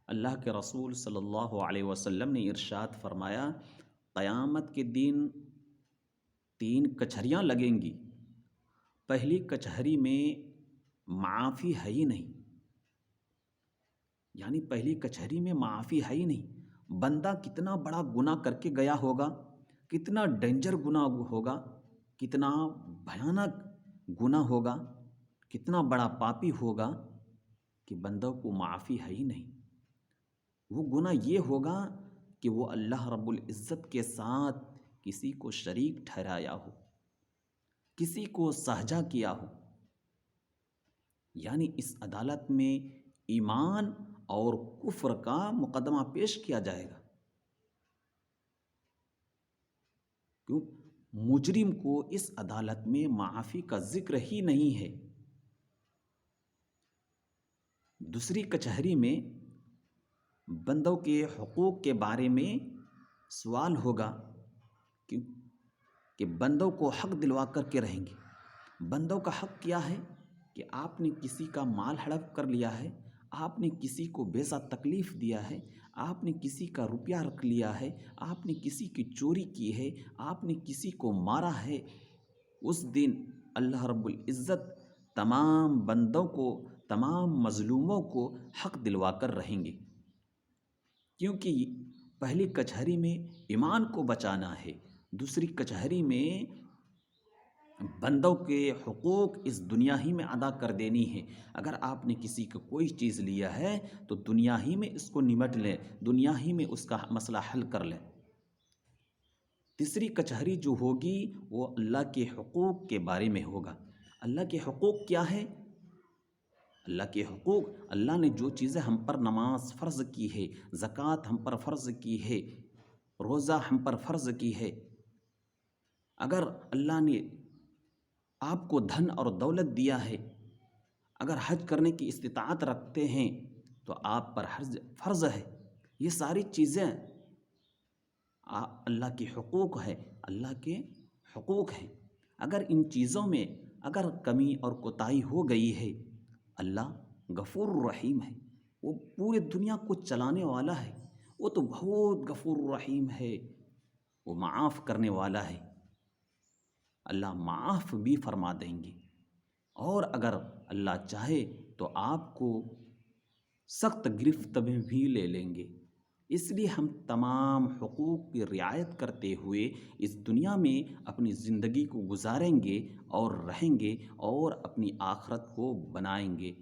اللہ کے رسول صلی اللہ علیہ وسلم نے ارشاد فرمایا، قیامت کے دن تین کچہریاں لگیں گی۔ پہلی کچہری میں معافی ہے ہی نہیں، یعنی پہلی کچہری میں معافی ہے ہی نہیں۔ بندہ کتنا بڑا گناہ کر کے گیا ہوگا، کتنا ڈینجر گناہ ہوگا، کتنا بھیانک گناہ ہوگا، کتنا بڑا پاپی ہوگا کہ بندوں کو معافی ہے ہی نہیں۔ وہ گناہ یہ ہوگا کہ وہ اللہ رب العزت کے ساتھ کسی کو شریک ٹھہرایا ہو، کسی کو سہجا کیا ہو۔ یعنی اس عدالت میں ایمان اور کفر کا مقدمہ پیش کیا جائے گا۔ کیوں؟ مجرم کو اس عدالت میں معافی کا ذکر ہی نہیں ہے۔ دوسری کچہری میں بندوں کے حقوق کے بارے میں سوال ہوگا کہ بندوں کو حق دلوا کر کے رہیں گے۔ بندوں کا حق کیا ہے کہ آپ نے کسی کا مال ہڑپ کر لیا ہے، آپ نے کسی کو بے سا تکلیف دیا ہے، آپ نے کسی کا روپیہ رکھ لیا ہے، آپ نے کسی کی چوری کی ہے، آپ نے کسی کو مارا ہے۔ اس دن اللہ رب العزت تمام بندوں کو، تمام مظلوموں کو حق دلوا کر رہیں گے، کیونکہ پہلی کچہری میں ایمان کو بچانا ہے، دوسری کچہری میں بندوں کے حقوق اس دنیا ہی میں ادا کر دینی ہے۔ اگر آپ نے کسی کو کوئی چیز لیا ہے تو دنیا ہی میں اس کو نمٹ لیں، دنیا ہی میں اس کا مسئلہ حل کر لیں۔ تیسری کچہری جو ہوگی وہ اللہ کے حقوق کے بارے میں ہوگا۔ اللہ کے حقوق کیا ہے؟ اللہ کے حقوق، اللہ نے جو چیزیں ہم پر نماز فرض کی ہے، زکوٰۃ ہم پر فرض کی ہے، روزہ ہم پر فرض کی ہے، اگر اللہ نے آپ کو دھن اور دولت دیا ہے، اگر حج کرنے کی استطاعت رکھتے ہیں تو آپ پر فرض ہے۔ یہ ساری چیزیں اللہ کے حقوق ہے، اللہ کے حقوق ہیں۔ اگر ان چیزوں میں اگر کمی اور کوتاہی ہو گئی ہے، اللہ غفور الرحیم ہے، وہ پورے دنیا کو چلانے والا ہے، وہ تو بہت غفور الرحیم ہے، وہ معاف کرنے والا ہے۔ اللہ معاف بھی فرما دیں گے، اور اگر اللہ چاہے تو آپ کو سخت گرفت میں بھی لے لیں گے۔ اس لیے ہم تمام حقوق کی رعایت کرتے ہوئے اس دنیا میں اپنی زندگی کو گزاریں گے اور رہیں گے اور اپنی آخرت کو بنائیں گے۔